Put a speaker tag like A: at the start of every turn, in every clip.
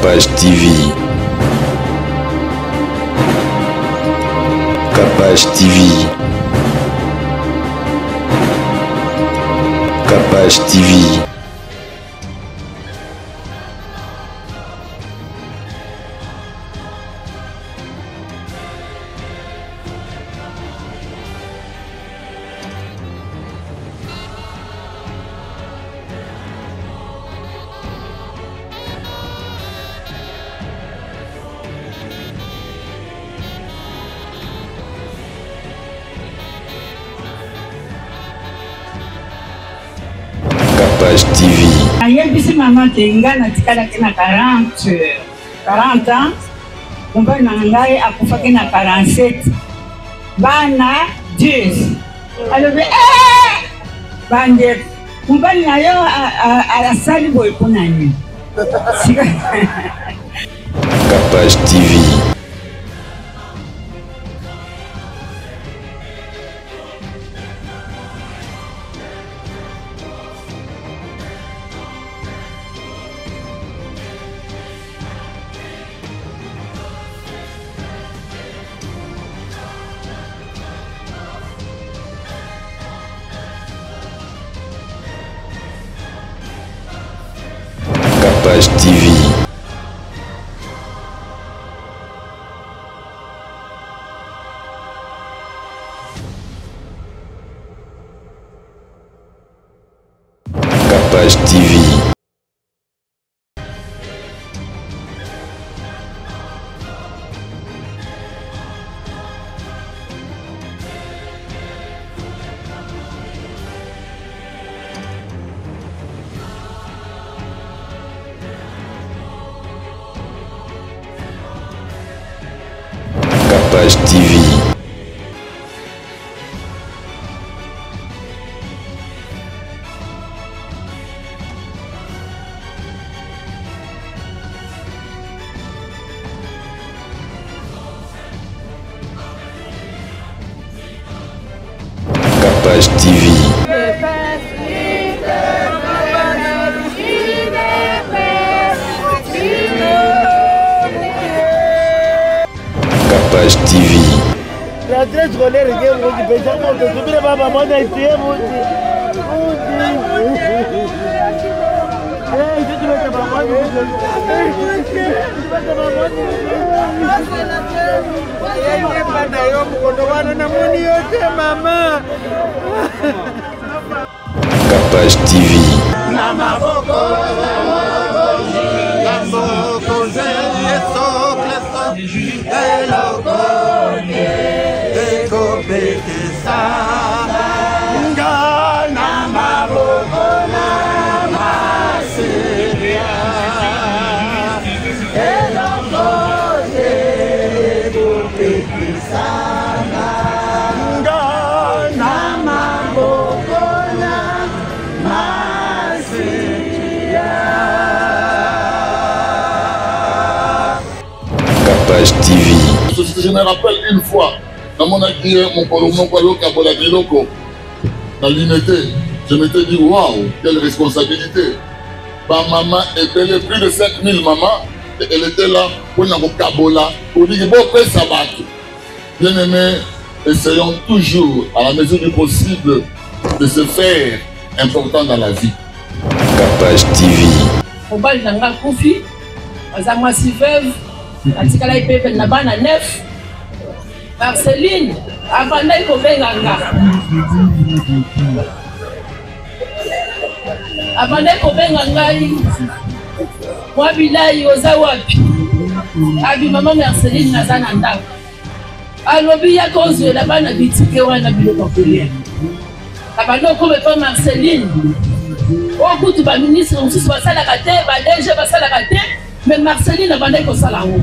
A: Capage TV. Capage TV. Capage TV. Capage TV.
B: Ayebisi maman tenga na tikala kena 40 ans. Kumba na ngai akufaki na 47. Bana 10. Alobe bande kumba na yo asali boy kunani.
A: Capage TV. Capage TV. Capage TV. Capage TV. Capage TV. Capage TV.
C: La dresse scolaire est bien, on dit, mais ça, maman a été, on dit.
A: Capage TV. Capage TV.
D: Je me rappelle une fois, dans mon acquis, mon colloque à Boladiloko, dans l'unité, je m'étais dit, waouh, quelle responsabilité. Ma maman était plus de 5000 mamans, et elle était là pour nous Kabola, pour dire, bon, après ça va. Bien aimé, essayons toujours, à la mesure du possible, de se faire important dans la vie.
A: Capage TV.
E: Au bal d'Anga Koufi, aux Amoisi Veuve, à Tikala Ipepe Nabana 9, Marceline, avant d'aller au Benganga. Avant d'aller au Benganga, moi, Bilay, aux Awapi, Abi Maman Marceline Nazananda. Alobi ya cause de la bana bitike wana bilo populaire. Abano comme pas Marceline. Au bout du ministre, on se soit ça la raté, ba DG ba ça la raté, mais Marceline abandonne comme ça là haut.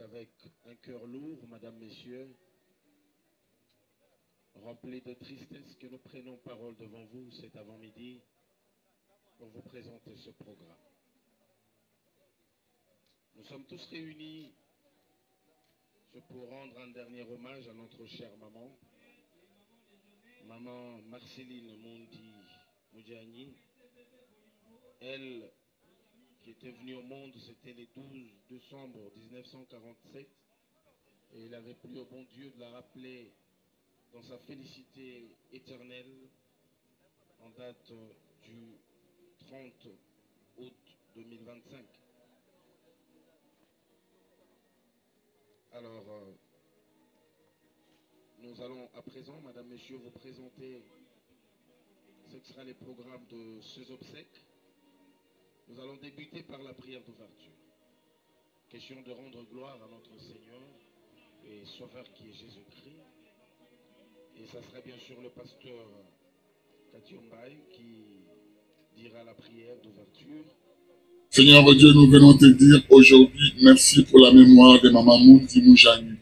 F: avec un cœur lourd, Madame, Messieurs, rempli de tristesse, que nous prenons parole devant vous cet avant-midi pour vous présenter ce programme. Nous sommes tous réunis pour rendre un dernier hommage à notre chère maman, Maman Marceline Moundiani. Elle, qui était venue au monde, c'était le 12 décembre 1947, et il avait plu au bon Dieu de la rappeler dans sa félicité éternelle en date du 30 août 2025. Alors, nous allons à présent, Madame, Messieurs, vous présenter ce qui sera les programmes de ces obsèques. Nous allons débuter par la prière d'ouverture. Question de rendre gloire à notre Seigneur et Sauveur qui est Jésus-Christ. Et ça sera bien sûr le pasteur Katiombaï qui dira la prière d'ouverture.
D: Seigneur Dieu, nous venons te dire aujourd'hui merci pour la mémoire de Maman Moundiani.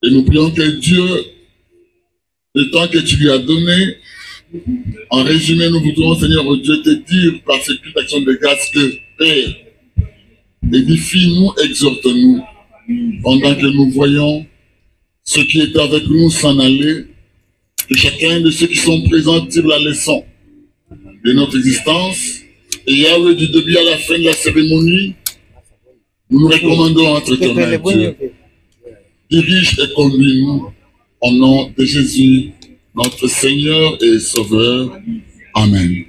D: Et nous prions que Dieu, le temps que tu lui as donné, en résumé, nous voudrons, Seigneur Dieu, te dire par cette action de grâce que Père, édifie-nous, exhorte-nous, pendant que nous voyons ceux qui étaient avec nous s'en aller, que chacun de ceux qui sont présents tire la leçon de notre existence. Et Yahweh, du début à la fin de la cérémonie, nous nous recommandons entre tes mains, Dieu. Dirige et conduis-nous au nom de Jésus, notre Seigneur et Sauveur. Amen.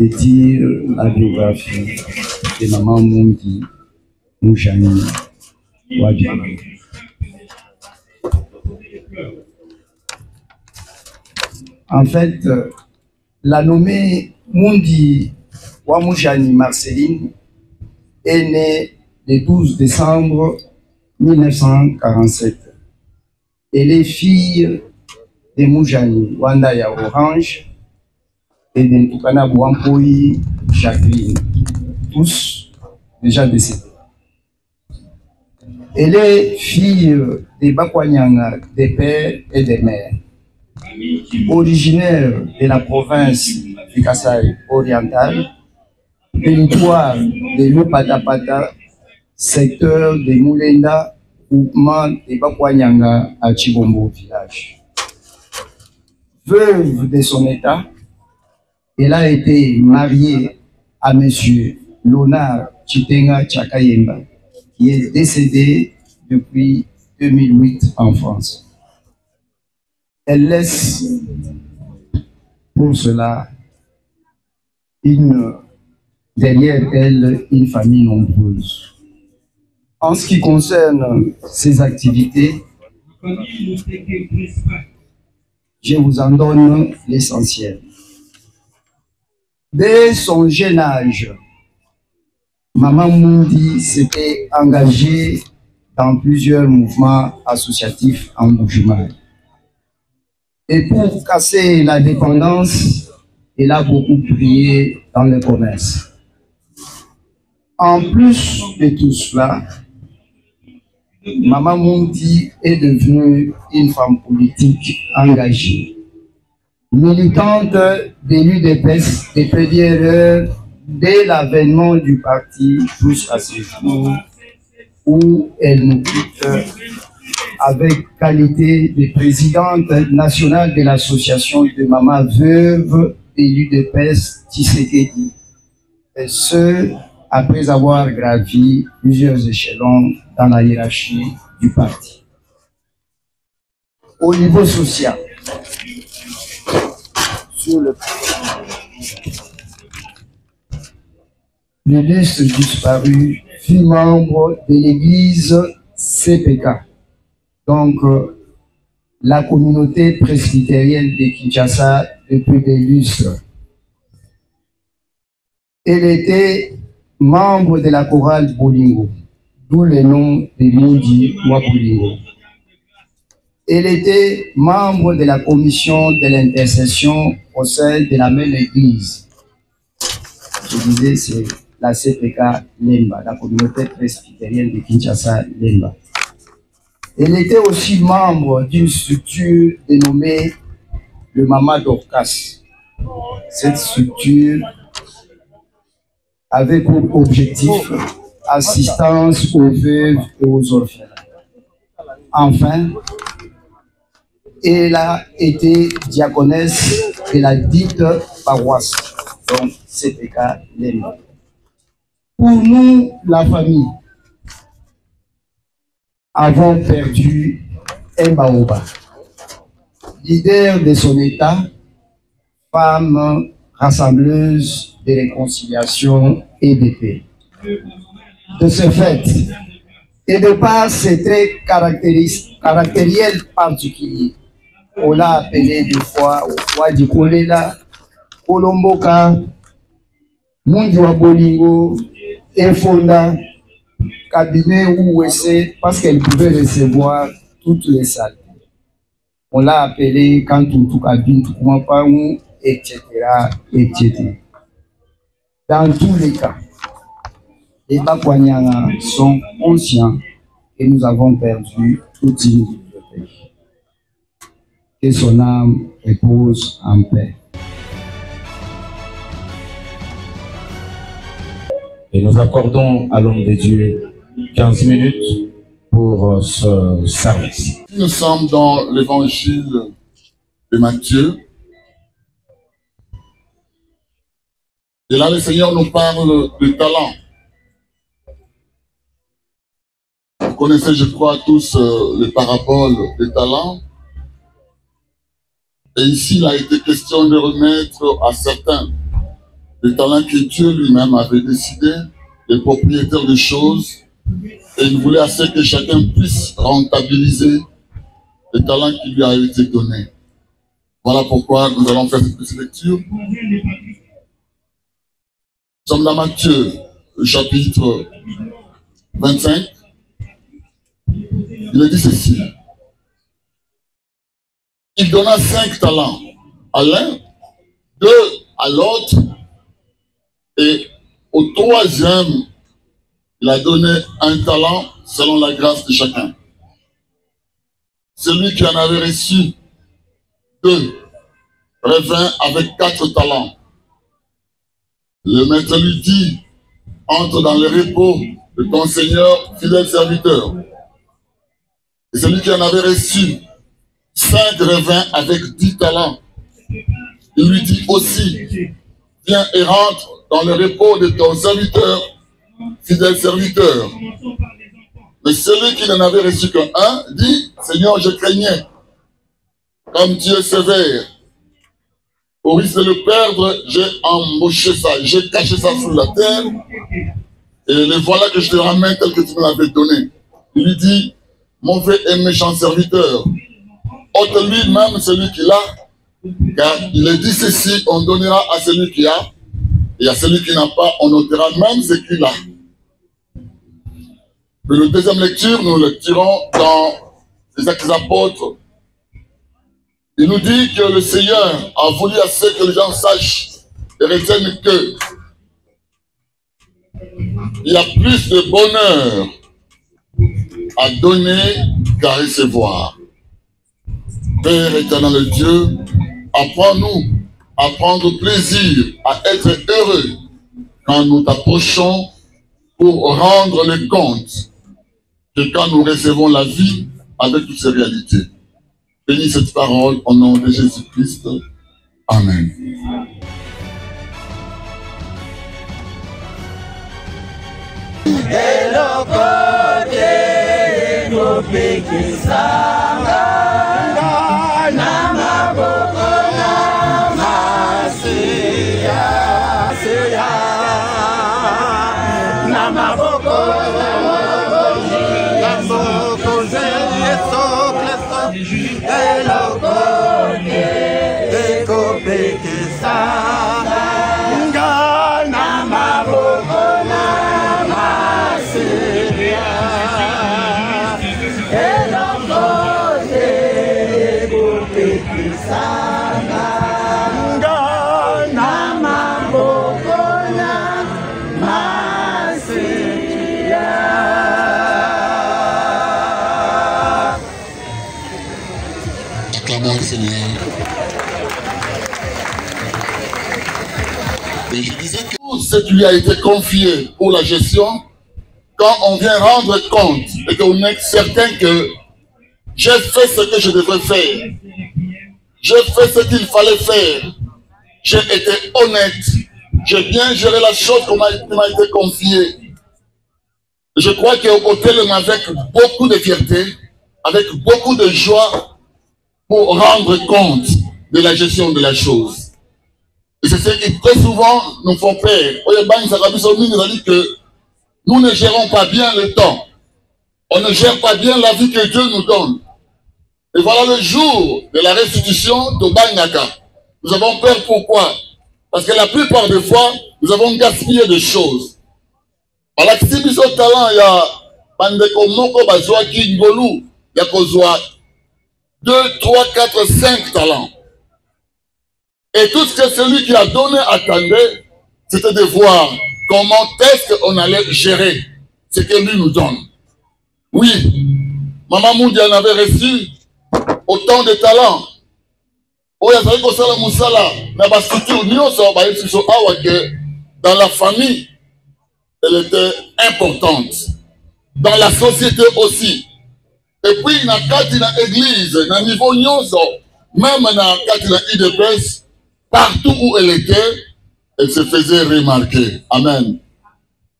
G: Et dire la biographie de Maman Moundiani Wadjani. En fait, la nommée Mundi Wamoujani Marceline est née le 12 décembre 1947. Elle est fille de Moujani Wandaya Orange et de Ntoukana Bouampoui Jacqueline, tous déjà décédés. Elle est fille des Bakwanyanga, des pères et des mères. Originaire de la province du Kasaï oriental, territoire de Lopatapata, secteur de Moulenda, groupement de Bakwanyanga à Chibombo village. Veuve de son état, elle a été mariée à M. Léonard Chitenga Chakayemba, qui est décédé depuis 2008 en France. Elle laisse pour cela derrière elle une famille nombreuse. En ce qui concerne ses activités, je vous en donne l'essentiel. Dès son jeune âge, Maman Moundi s'était engagée dans plusieurs mouvements associatifs en Bujumaï. Et pour casser la dépendance, elle a beaucoup prié dans le commerce. En plus de tout cela, Maman Moundi est devenue une femme politique engagée, militante de l'UDPS depuis l'heure dès l'avènement du parti jusqu'à ce jour où elle nous quitte avec qualité de présidente nationale de l'association de Maman Veuve de l'UDPS Tshisekedi. Et ce, après avoir gravi plusieurs échelons dans la hiérarchie du parti. Au niveau social, sur le l'illustre disparu fut membre de l'église CPK, donc la communauté presbytérienne de Kinshasa depuis des lustres. Elle était membre de la chorale Bolingo, d'où le nom de Mundi Wabolingo. Elle était membre de la commission de l'intercession au sein de la même église. je disais, c'est la CPK Lemba, la communauté presbytérienne de Kinshasa Lemba. Elle était aussi membre d'une structure dénommée le Mama Dorcas. Cette structure avait pour objectif assistance aux veuves et aux orphelins. Enfin, elle a été diaconesse de la dite paroisse, donc CPK Lemba. Pour nous, la famille, avons perdu un baoba, leader de son état, femme rassembleuse de réconciliation et de paix. De ce fait, et de par ses traits caractériels particuliers, on l'a appelé des fois Wadi Kolela, Kolomboka, Mundi wa Bolingo, Efonda, cabinet ou WC, parce qu'elle pouvait recevoir toutes les salles. On l'a appelé Kantutu Kabin, Tukumapaou, etc., etc. Dans tous les cas, les Bakwanyanga sont conscients que nous avons perdu toute une bibliothèque. Que son âme repose en paix.
H: Et nous accordons à l'homme de Dieu 15 minutes pour ce service.
D: Nous sommes dans l'évangile de Matthieu. Et là, le Seigneur nous parle de talent. Vous connaissez, je crois, tous les paraboles des talents. Et ici, il a été question de remettre à certains les talents que Dieu lui-même avait décidé, les propriétaires des choses. Et il voulait assez que chacun puisse rentabiliser les talents qui lui a été donné. Voilà pourquoi nous allons faire cette petite lecture. Nous sommes dans Matthieu, le chapitre 25. Il a dit ceci. Il donna 5 talents à l'un, 2 à l'autre, et au 3e, il a donné un talent selon la grâce de chacun. Celui qui en avait reçu 2 revint avec 4 talents. Le maître lui dit, entre dans le repos de ton Seigneur, fidèle serviteur. Et celui qui en avait reçu 5 revint avec 10 talents. Il lui dit aussi, viens et rentre dans le repos de ton serviteur, fidèle serviteur. Mais celui qui n'en avait reçu qu'un dit, Seigneur, je craignais, comme Dieu est sévère. Au risque de le perdre, j'ai embauché ça, j'ai caché ça sous la terre, et le voilà que je te ramène tel que tu me l'avais donné. Il lui dit, mauvais et méchant serviteur, ôte-lui même celui qui l'a, car il est dit ceci, on donnera à celui qui a, et à celui qui n'a pas, on ôtera même ce qu'il a. Puis la deuxième lecture, nous lecturons dans les Actes des Apôtres. Il nous dit que le Seigneur a voulu assez que les gens sachent et retiennent que il y a plus de bonheur à donner qu'à recevoir. Père éternel Dieu, apprends-nous à prendre plaisir, à être heureux quand nous t'approchons pour rendre le compte que quand nous recevons la vie avec toutes ces réalités. Bénis cette parole au nom de Jésus-Christ. Amen.
C: Sana
D: Seigneur. Et je disais que tout ce qui lui a été confié pour la gestion, quand on vient rendre compte et qu'on est certain que j'ai fait ce que je devais faire, j'ai fait ce qu'il fallait faire, j'ai été honnête, j'ai bien géré la chose qui m'a été confiée. Je crois qu'au côté, avec beaucoup de fierté, avec beaucoup de joie, pour rendre compte de la gestion de la chose. Et c'est ce qui très souvent nous font peur. Que nous ne gérons pas bien le temps. On ne gère pas bien la vie que Dieu nous donne. Et voilà le jour de la restitution de Bangaka. Nous avons peur, pourquoi? Parce que la plupart des fois, nous avons gaspillé des choses. Alors, si nous avons talent, il y a Bandeko Moko Bazwa Ki Ngolu, il y a Kozwa 2, 3, 4, 5 talents. Et tout ce que celui qui a donné attendait, c'était de voir comment est-ce qu'on allait gérer ce que lui nous donne. Oui, Maman Moudi en avait reçu autant de talents. Dans la famille, elle était importante. Dans la société aussi. Et puis, dans l'église, dans le niveau nyonso, même dans l'IDPS, partout où elle était, elle se faisait remarquer. Amen.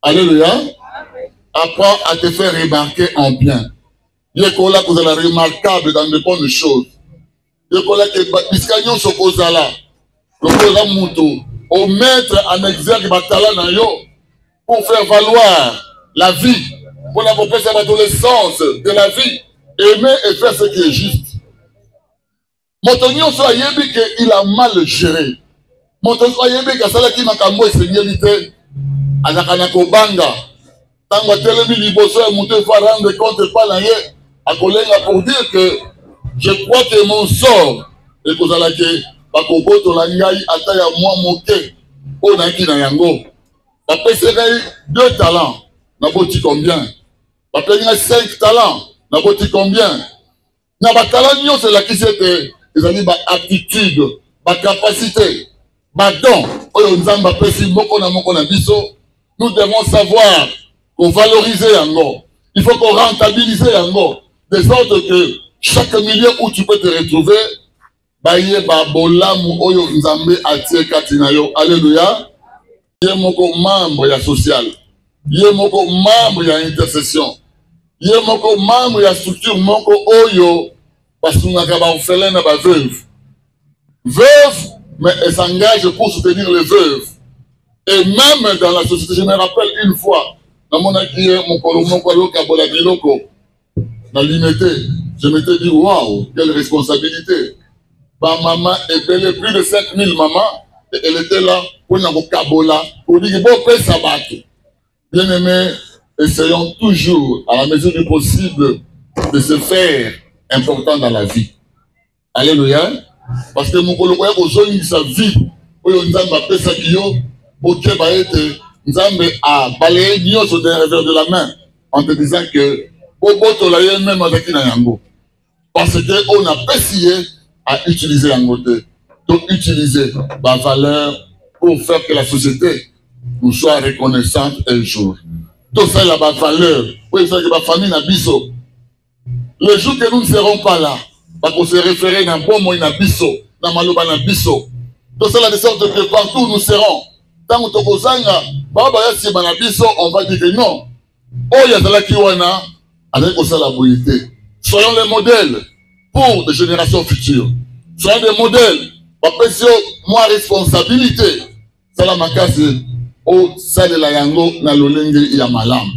D: Alléluia. Apprends à te faire remarquer en bien. Il y a que vous êtes remarquable dans de bonnes choses. Il y a que vous êtes au mettre en exergue pour faire valoir la vie, pour la l'adolescence de la vie, aimer et faire ce qui est juste. Motonio soit yebi qu'il a mal géré. Motonio soit yebi que ça qui m'a cambo et seigneurilité à la kanakobanga. Tango telemi liboso et monté fa rendre compte pas la à collègue pour dire que je crois que mon sort et que la que bakoboto la ngai ataya moi moke o na ki na yango. Après c'est 2 talents, n'a boti combien? Après il y a 5 talents, n'a boti combien? Na ba talent nyo c'est la qui c'était ils ont dit ba aptitude, ba capacité, ba don. Oyo nzamba pesi moko na biso. Nous devons savoir qu'on valorise yango. Il faut qu'on rentabilise yango. De sorte que chaque milieu où tu peux te retrouver, baye ba bolamu oyo nzambe atie katina yo. Alléluia. Yé moko membre ya social. Yé moko membre ya intercession. Yé moko membre ya structure moko oyo parce qu'on a ba orphelin na ba veuve. Veuve, mais elle s'engage pour soutenir les veuves. Et même dans la société, je me rappelle une fois, dans mon acquis, mon kolo kabola biloko, dans l'unité, je m'étais dit, waouh, quelle responsabilité. Ma maman est belle, plus de 5000 mamans, et elle était là pour nous kabola, pour dire bon, paix sabat. Bien aimé, essayons toujours, à la mesure du possible, de se faire important dans la vie. Alléluia. Parce que mon kolo aujourd'hui sa vie, oyo nzamba pesa kiyo, ok ba ete nzambe a balayé nyonso d'un revers de la main en te disant que boboto la ye même avec na yango. Parce que on a essayé à utiliser yango te. Donc utiliser ma valeur pour faire que la société nous soit reconnaissante un jour. Tout ça la valeur pour faire que ma famille n'a biso. Le jour que nous ne serons pas là, parce qu'on se référer dans bon moyen biso, dans maloba na biso. Tout ça de sorte que partout nous serons. Tant que tozanga, baba ya si bana biso, on va dire que non. Oh yazala kiwana avec ça la beauté. Soyons les modèles pour des générations futures. Soyons des modèles. Papesio moi responsabilité. Ça la makasi au sale la yango na lolenge ya malam.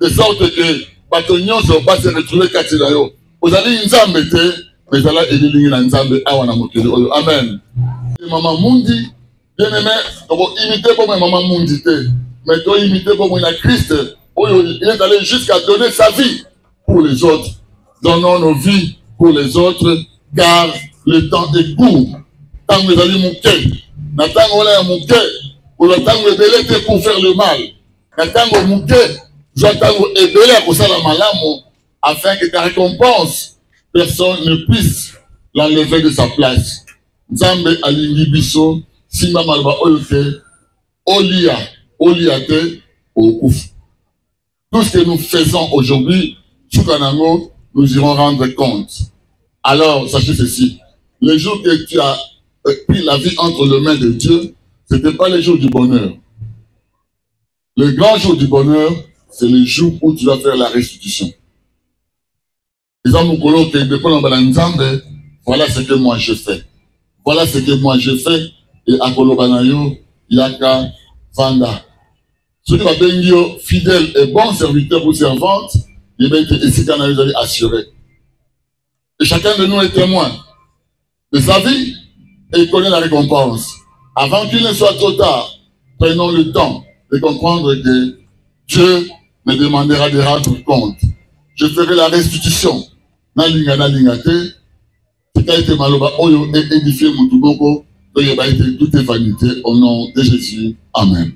D: De sorte que batonyon se pas se retrouver katina yo. Vous allez nzambe te, mais ça la edilingi na nzambe awa na mokili oyo. Amen. Maman Mundi, bien aimé, on va imiter pour maman Mundi te, mais on imiter pour moi Christ. Il est allé jusqu'à donner sa vie pour les autres. Donnons nos vies pour les autres, car le temps est court. Tant que vous allez mouquer, n'attends qu'on ait mouqué, ou le temps que vous allez pour faire le mal. N'attends qu'on mouquer, j'attends qu'on ait belé pour ça la malamo, afin que ta récompense, personne ne puisse l'enlever de sa place. Nzambe alingi biso simba malba oyote olia te okufu. Tout ce que nous faisons aujourd'hui, Soukanango, nous irons rendre compte. Alors, sachez ceci, le jour que tu as pris la vie entre les mains de Dieu, ce n'était pas le jour du bonheur. Le grand jour du bonheur, c'est le jour où tu vas faire la restitution. Voilà ce que moi je fais. Voilà ce que moi je fais. Et à Kolobanayo, Yaka, Vanda. Ceux qui va bénir fidèle et bon serviteur ou servante, il va être ici quand vous allez assurer. Et chacun de nous est témoin de sa vie et il connaît la récompense. Avant qu'il ne soit trop tard, prenons le temps de comprendre que Dieu me demandera de rendre compte. Je ferai la restitution. Nalinga nalingate, ce qui a été maloba oyo et édifié Moutuboko, tout est vanité au nom de Jésus. Amen.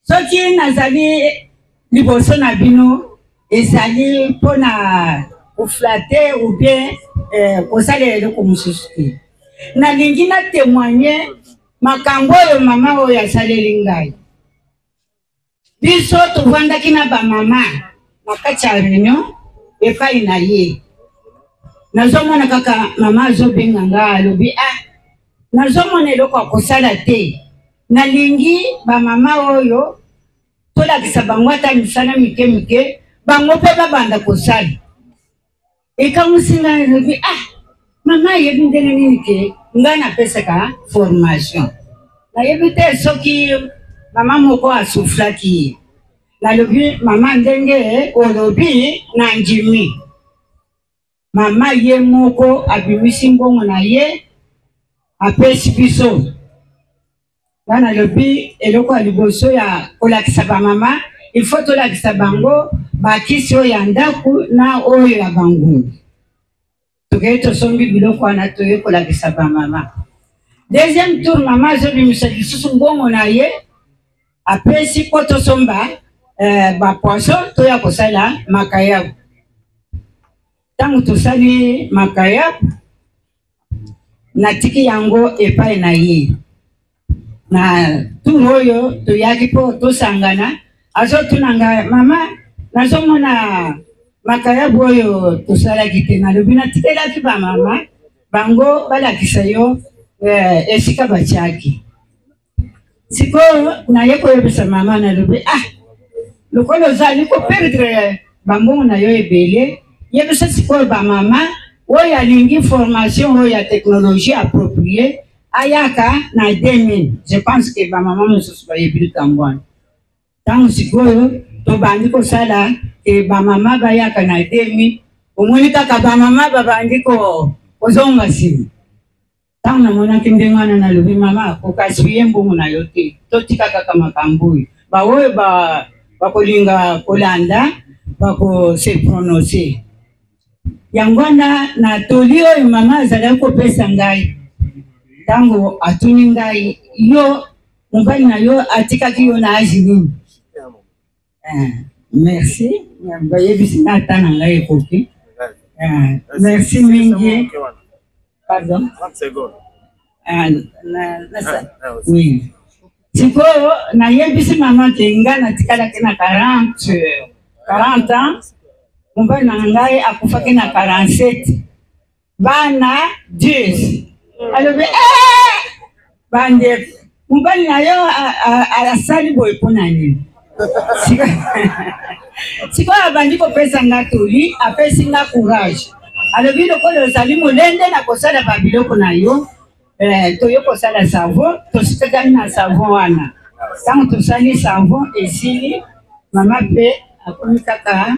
B: Soki nazali liboso na bino ezali pona koflater ou bien kosalela eloko mosusu te. Nalingi na témoigner makambo oyo mama oyo asaleli ngai. Biso tovandaki na bamama na kati ya réunion epai na ye. Nazomona kaka mama azobenga ngai alobi nazomona eloko akosala te. Nalingi bamama oyo tolakisa bango ata misala mike mike bango mpe babanda kosala. Ekamusinga alobi mama ayebi ndenge nini ke ngai napesaka formation. Nayebi te soki mama moko asuflaki ye. Nalobi mama ndenge olobi na njimi. Mama ye moko abimisi mbongo na ye apesi biso. Wana lobi eloko ya liboso ya kolakisa bamama il faut tolakisa bango bakisi oyo ya ndaku na oyo ya bangungi. Tokei tosombi biloko wana toye kolakisa bamama. Deuxième tour mama azobimisa lisusu mbongo na ye apesi po tosomba bapoisson toya kosala makayabu. Tangu tosali makayabu natiki yango epai na ye. Na tour oyo toyaki po tosangana azotunanga mama nazomona makayabu oyo tosalaki te. Nalobi natikelaki bamama bango balakisa yo esika batiaki. Sikoyo naye koyebisa mama nalobi lokolo ozali koperdre bambongo na yo ebele yebisa sikoyo bamama oyo alingi formation oyo ya technologie appropriée ayaka na 2000. Je pense que bamama mosusu bayebi likambo wana. Tangu sikoyo tobandi kosala bamama bayaka na 2000 omoni kaka bamama babandi kozonga nsima. Tangu namonaki ndenge wana nalobi mama okasuye mbongo na yo te totika kaka makambo oyo baoyo bakolinga kolanda bakose prononce. Yango wana na toli oyo mama azalaki kopesa ngai. Tango atuni ngai yo mobali na yo atikaki yo na agi nini. Merci. Bayebisi na ata na ngai ekoki. Merci mingi. Pardon?
C: 30 secondes.
B: Oui. Sikoyo nayebisi mama ke ngai natikalaki na 40 ans. Mobali na ngai akufaki na 47. Bana 10. Alobi bande mobali na yo asali boye mpona nini. Sikoyo abandi kopesa nga toli apesi nga courage. Alobi lokolo ozali molende na kosala babiloko na yo toyo kosala savon tosikakani na savon wana. Tango tosali savon esili mama mpe akomi kaka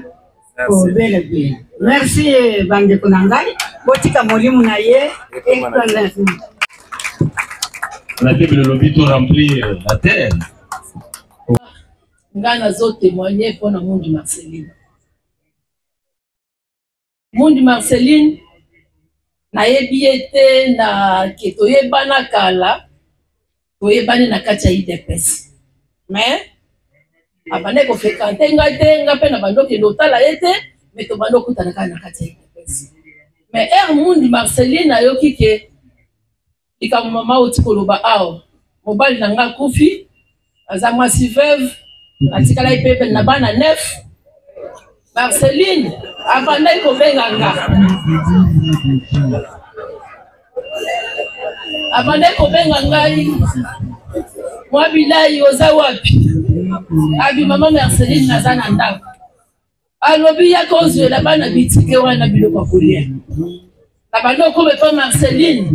B: kobele bele. Merci bandeko na ngai botika molimo na ye.
H: La Bible lobby tout remplir la terre.
E: Nga nazo témoigner pour na Mundi Marceline. Mundi Marceline na yebi ete na ke toyebana kala toyebani na kati ya IDPS. Mais abane ko fréquenter nga te nga pe na bando ke lotala ete mais to bando kutana kana kati ya IDPS. Mais Mundi Marceline a yoki ke ika mama otikoloba awa mobali nanga kufi azamwa si veuve atikala ipepe na bana 9 Marceline abandai kobenga nga abandai kobenga ngai mwa bilai oza wapi abi mama Marceline naza na ndako alobi ya kozwela bana bitike wana biloko kolia na bandoko bepa Marceline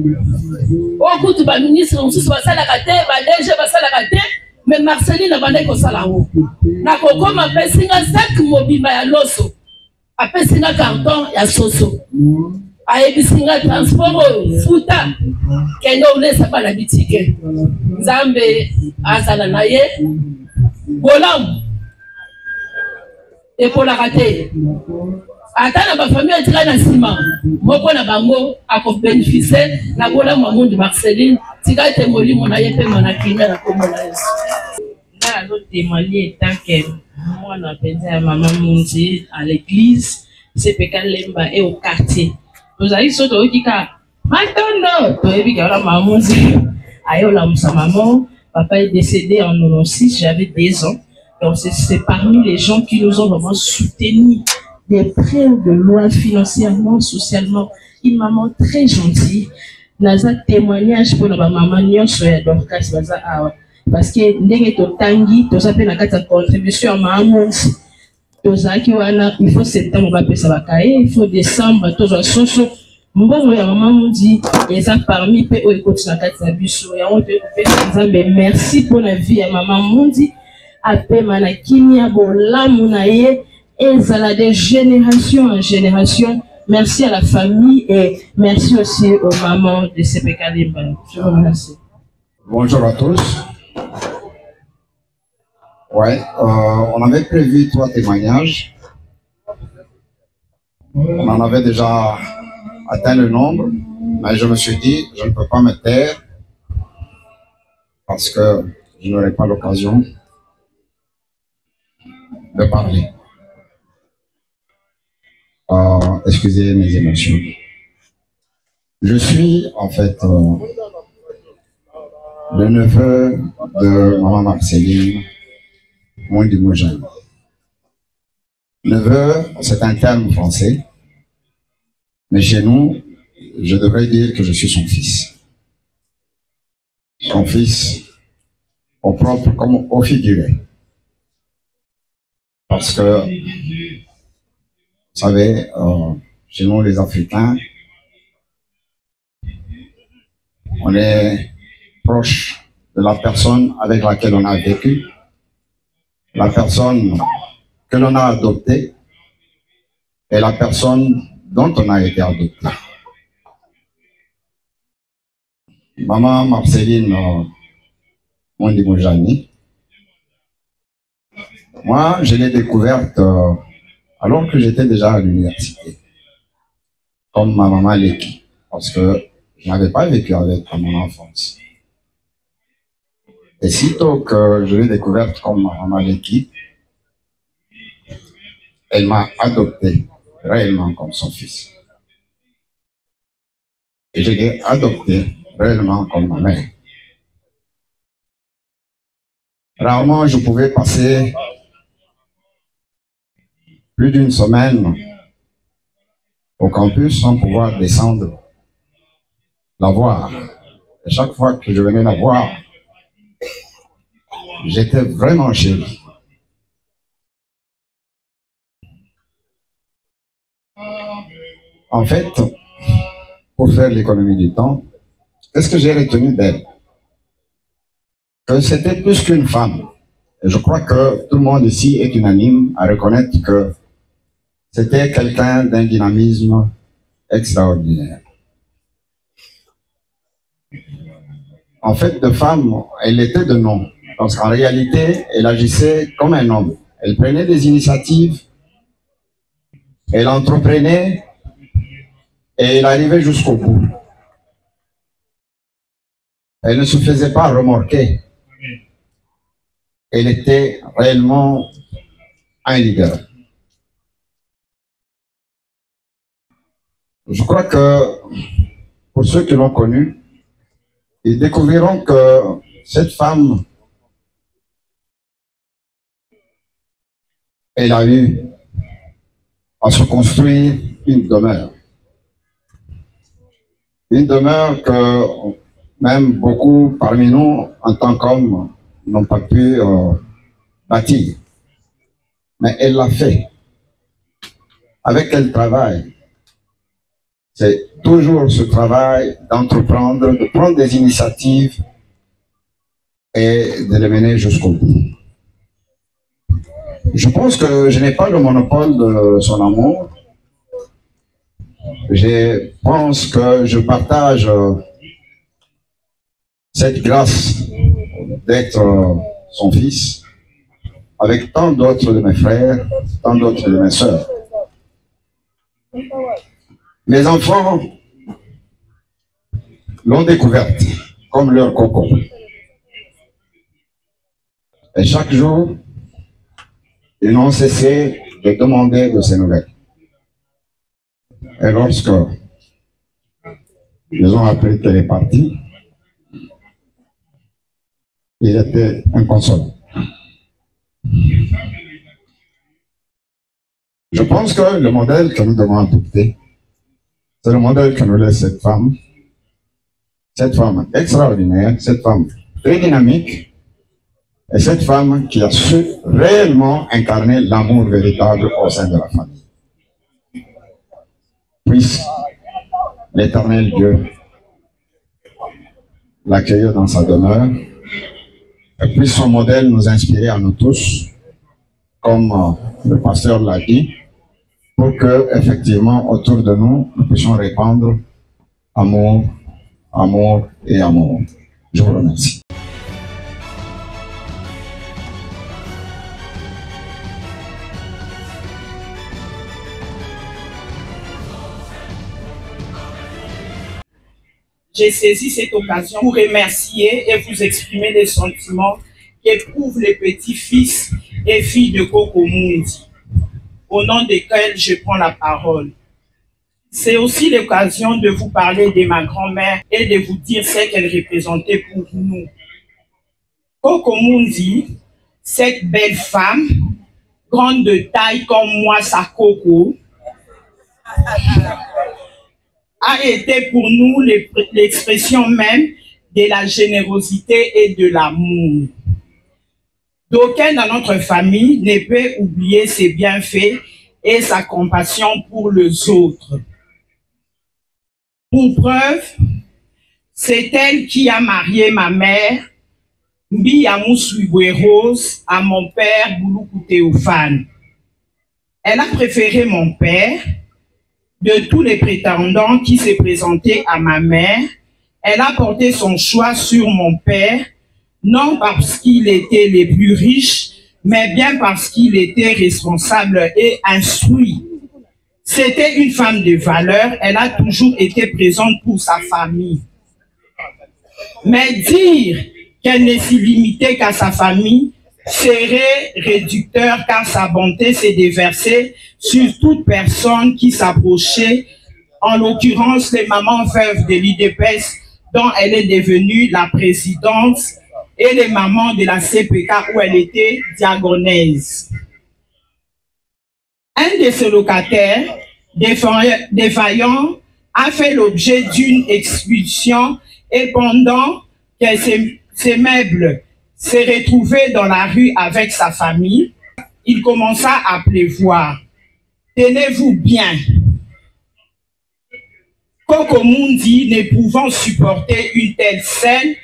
E: okutu baministre mosusu basalaka te badege basalaka te mais Marceline abandaki kosala yango nakokoma apesinga sac mobimba ya loso apesinga carton ya soso ayebisinga transport oyo futa kende olesa bana bitike nzambe azala na ye bolamu ekolaka te ata na bafamille etika na nsima moko na bango akobénéficie na bolamu ya Mundi Marceline tika ete molimo na ye mpe manakina na kombo na Yesu nga azotémoigner tant que mwana mpenza ya mama Mundi à l'église CPK Lemba et au quartier tozali so toyokika matondo toyebi kaola mama Mundi ayolamusa maman papa est décédé en 96 j'avais 10 ans. Donc c'est parmi les gens qui nous ont vraiment soutenus des prêts de loi financièrement, socialement. Une maman très gentille. Naza témoignage pour la maman nyonso ya Dorcas baza awa. Parce que ndenge totangi tozape na kata contribution à maman tozaki wana il faut septembre ba pesa bakaye, il faut décembre toza soso. Mbongo ya maman Mundi eza parmi pe o ekoti na kata biso ya on te pesa nzambe merci pour la vie ya maman Mundi. Ape manakimia bolamu na ye ezala de génération en génération. Merci à la famille et merci aussi aux mamans de CPK Lemba. Je vous remercie.
G: Bonjour à tous. Ouais, on avait prévu 3 témoignages. On en avait déjà atteint le nombre, mais je me suis dit, je ne peux pas me taire parce que je n'aurai pas l'occasion de parler. Excusez mes émotions. Je suis en fait le neveu de maman Marceline Mundi Mojani. Neveu, c'est un terme français, mais chez nous, je devrais dire que je suis son fils. Son fils au propre comme au figuré. Parce que, vous savez, chez nous les Africains, on est proche de la personne avec laquelle on a vécu, la personne que l'on a adoptée et la personne dont on a été adopté. Maman Marceline Mundi Mojani, moi je l'ai découverte alors que j'étais déjà à l'université, comme ma maman Leki, parce que je n'avais pas vécu avec dans mon enfance. Et sitôt que je l'ai découverte comme ma maman Leki, elle m'a adopté réellement comme son fils. Et je l'ai adopté réellement comme ma mère. Rarement je pouvais passer plus d'une semaine au campus sans pouvoir descendre la voir. Et chaque fois que je venais la voir, j'étais vraiment chéri. En fait, pour faire l'économie du temps, qu'est-ce que j'ai retenu d'elle? Que c'était plus qu'une femme. Et je crois que tout le monde ici est unanime à reconnaître que c'était quelqu'un d'un dynamisme extraordinaire. En fait, de femme, elle était de nom. Parce qu'en réalité, elle agissait comme un homme. Elle prenait des initiatives, elle entreprenait et elle arrivait jusqu'au bout. Elle ne se faisait pas remorquer. Elle était réellement un leader. Je crois que pour ceux qui l'ont connue, ils découvriront que cette femme, elle a eu à se construire une demeure. Une demeure que même beaucoup parmi nous, en tant qu'hommes, n'ont pas pu bâtir. Mais elle l'a fait. Avec quel travail? C'est toujours ce travail d'entreprendre, de prendre des initiatives et de les mener jusqu'au bout. Je pense que je n'ai pas le monopole de son amour. Je pense que je partage cette grâce d'être son fils avec tant d'autres de mes frères, tant d'autres de mes sœurs. Mes enfants l'ont découverte comme leur coco. Et chaque jour, ils n'ont cessé de demander de ces nouvelles. Et lorsque ils ont appris qu'elle est partie, ils étaient inconsolés. Je pense que le modèle que nous devons adopter, c'est le modèle que nous laisse cette femme extraordinaire, cette femme très dynamique, et cette femme qui a su réellement incarner l'amour véritable au sein de la famille. Puisse l'Éternel Dieu l'accueillir dans sa demeure, et puisse son modèle nous inspirer à nous tous, comme le pasteur l'a dit, pour que, effectivement, autour de nous, nous puissions répandre amour, amour et amour. Je vous remercie.
I: J'ai saisi cette occasion pour remercier et vous exprimer les sentiments qu'éprouvent les petits-fils et filles de Coco Mundi, au nom desquels je prends la parole. C'est aussi l'occasion de vous parler de ma grand-mère et de vous dire ce qu'elle représentait pour nous. Coco Mundi, cette belle femme, grande de taille comme moi, sa Coco, a été pour nous l'expression même de la générosité et de l'amour. D'aucun dans notre famille ne peut oublier ses bienfaits et sa compassion pour les autres. Pour preuve, c'est elle qui a marié ma mère, Mbi Rose, à mon père Bouloukou Théophane. Elle a préféré mon père. De tous les prétendants qui s'est présentés à ma mère, elle a porté son choix sur mon père, non parce qu'il était le plus riche, mais bien parce qu'il était responsable et instruit. C'était une femme de valeur, elle a toujours été présente pour sa famille. Mais dire qu'elle ne s'y limitait qu'à sa famille serait réducteur, car sa bonté s'est déversée sur toute personne qui s'approchait, en l'occurrence les mamans veuves de l'IDPS dont elle est devenue la présidente et les mamans de la CPK où elle était diagonaise. Un de ses locataires défaillant a fait l'objet d'une expulsion et pendant que ses meubles s'est retrouvé dans la rue avec sa famille, il commença à pleuvoir. Tenez-vous bien. Coco Mundi, ne pouvant supporter une telle scène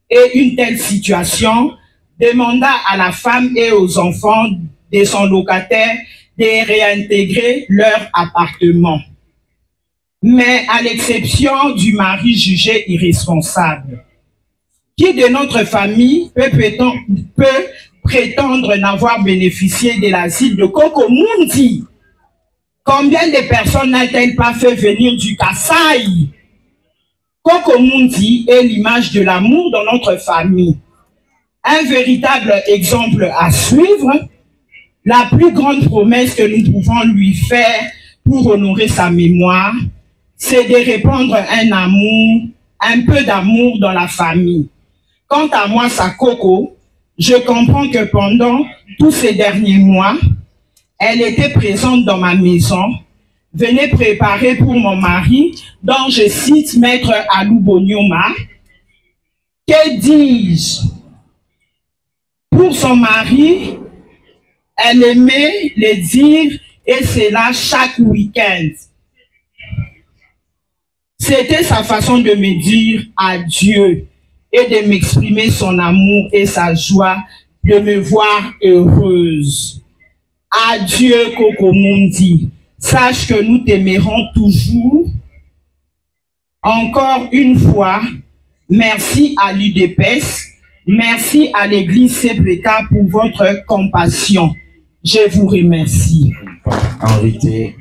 I: et une telle situation, demanda à la femme et aux enfants de son locataire de réintégrer leur appartement. Mais à l'exception du mari jugé irresponsable, qui de notre famille peut prétendre n'avoir bénéficié de l'asile de Coco Mundi? Combien de personnes n'a-t-elle pas fait venir du Kasaï? Coco Mundi est l'image de l'amour dans notre famille. Un véritable exemple à suivre, la plus grande promesse que nous pouvons lui faire pour honorer sa mémoire, c'est de répandre un peu d'amour dans la famille. Quant à moi, Sakoko, je comprends que pendant tous ces derniers mois, elle était présente dans ma maison, venait préparer pour mon mari, dont je cite Maître Alou Bonyoma. Que dis-je? Pour son mari, elle aimait le dire, et c'est là chaque week-end. C'était sa façon de me dire adieu et de m'exprimer son amour et sa joie de me voir heureuse. Adieu, Coco Mundi. Sache que nous t'aimerons toujours. Encore une fois, merci à l'UDPS, merci à l'Église CPK pour votre compassion. Je vous remercie.
H: Inviter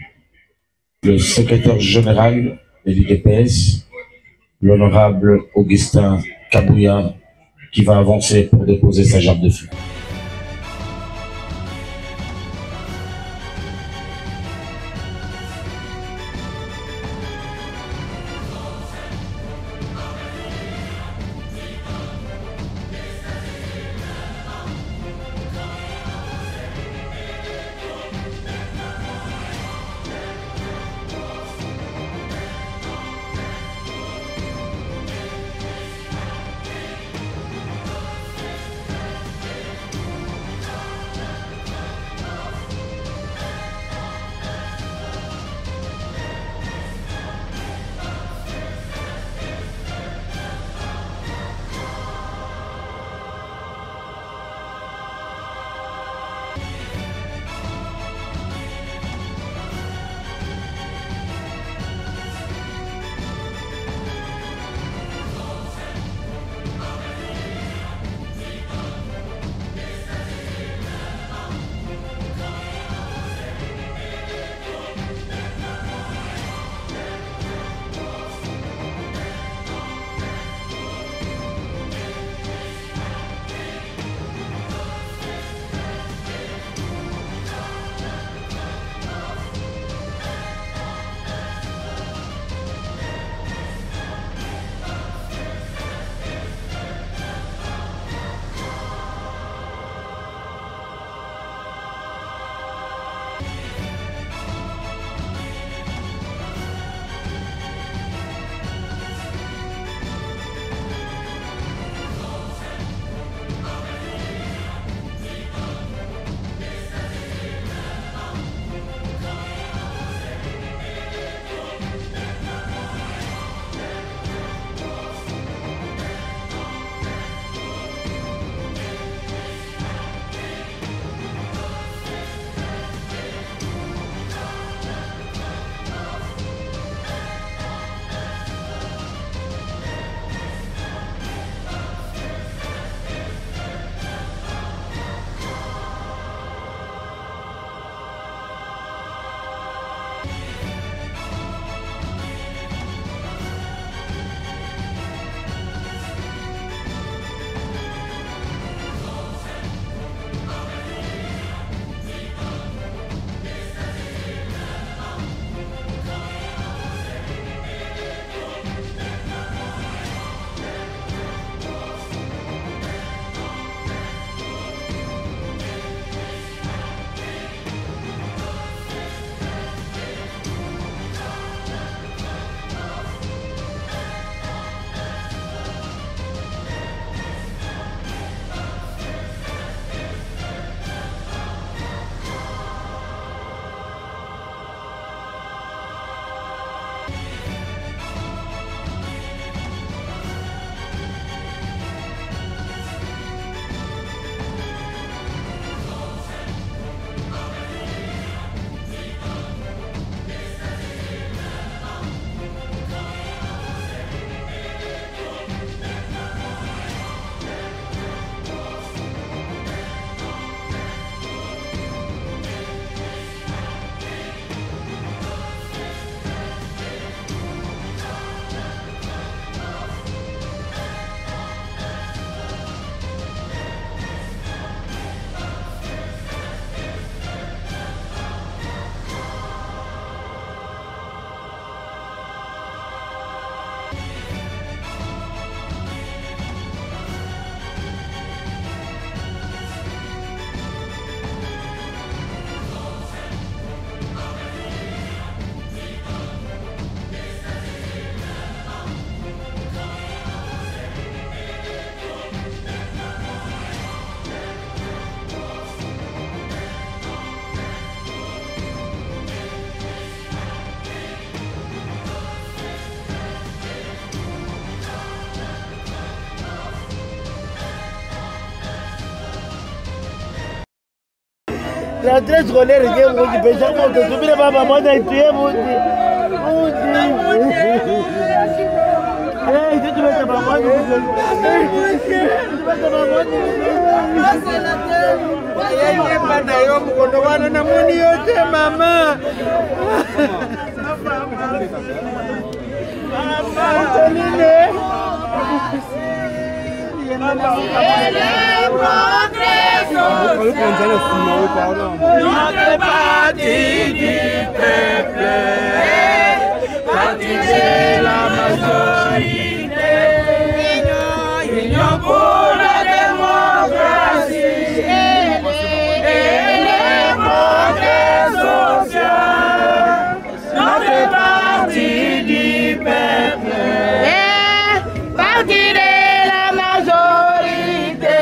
H: le secrétaire général de l'UDPS, l'honorable Augustin Kabouya, qui va avancer pour déposer sa gerbe de fleurs.
C: rentrée scolaire eke moki pesa moto tubile baba mwana ituye muti tubeta bamwani bana yo mukondo wana namoni yote mama
J: Notre parti du peuple, parti de la majorité, union pour la démocratie et les progrès sociaux. Notre parti du peuple, parti de la majorité,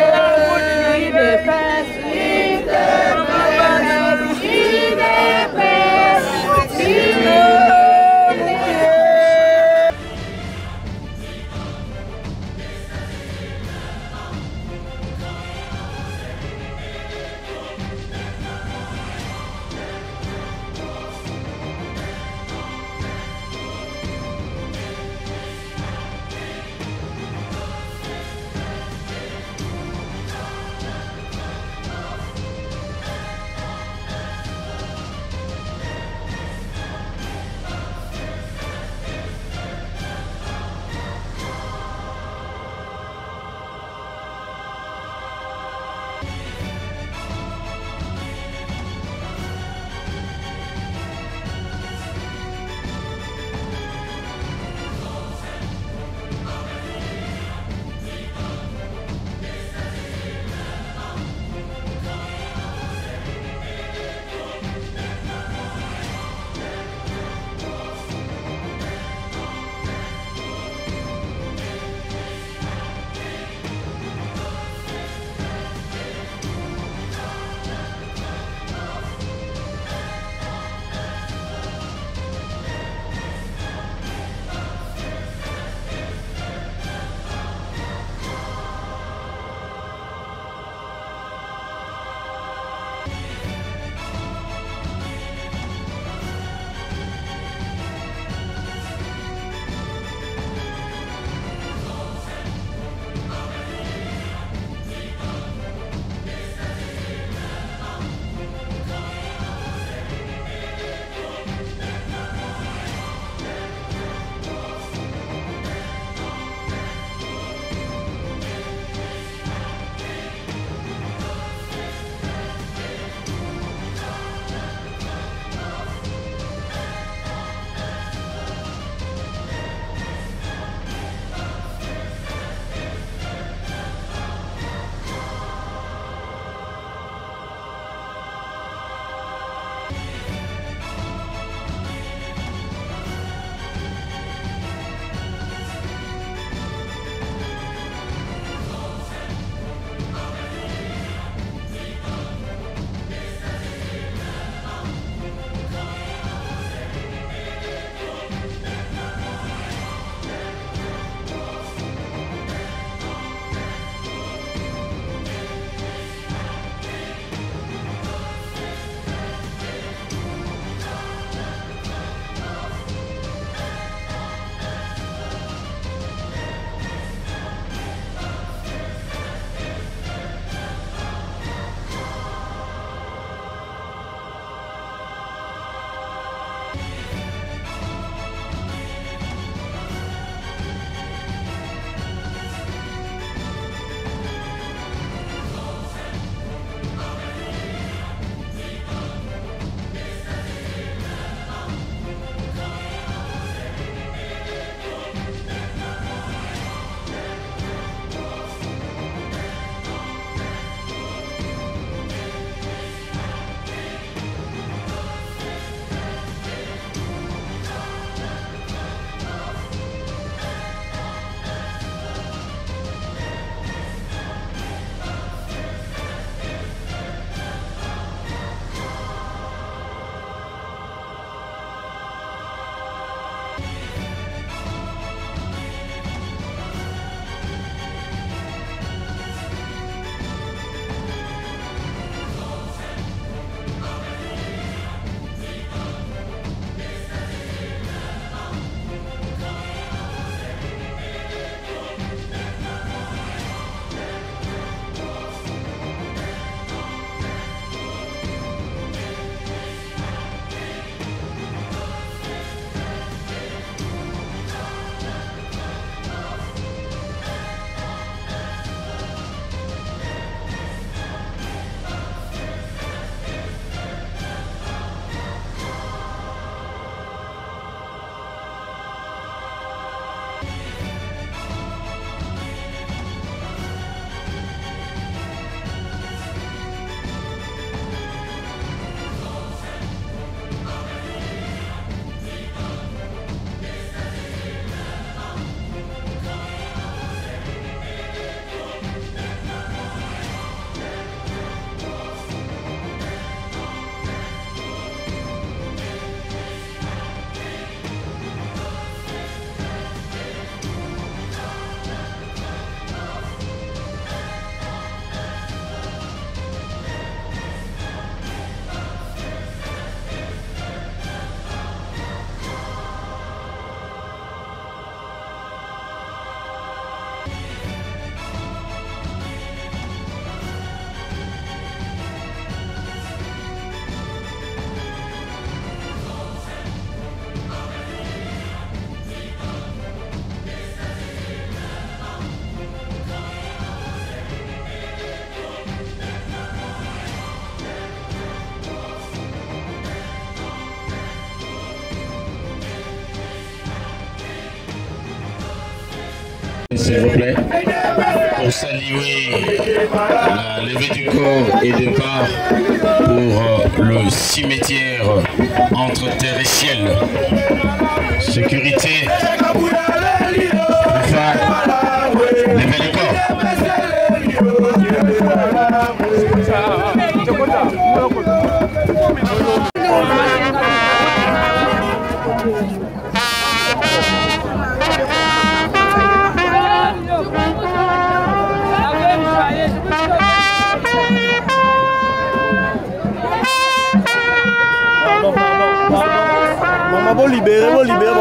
H: s'il vous plaît, pour saluer la levée du corps et départ pour le cimetière entre terre et ciel. Sécurité, enfin, levez le corps.
C: Maman, bon libérer, bon libérer.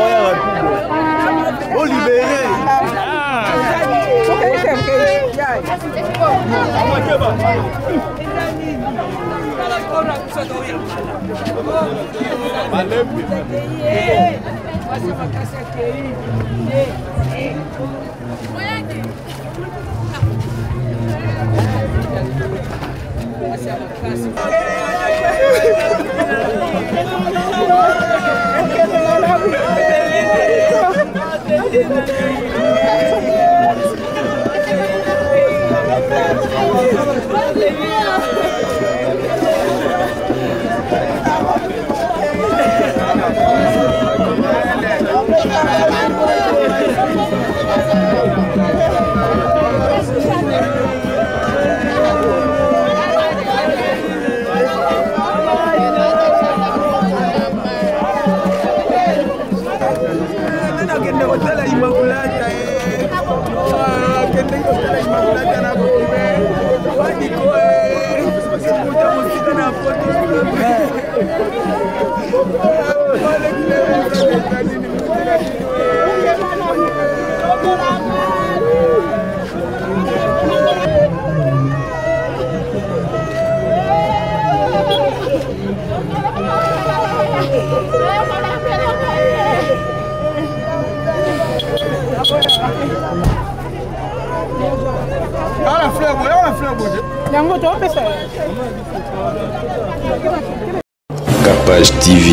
A: Capage TV.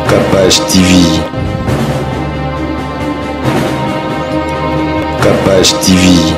A: Capage TV. Capage TV.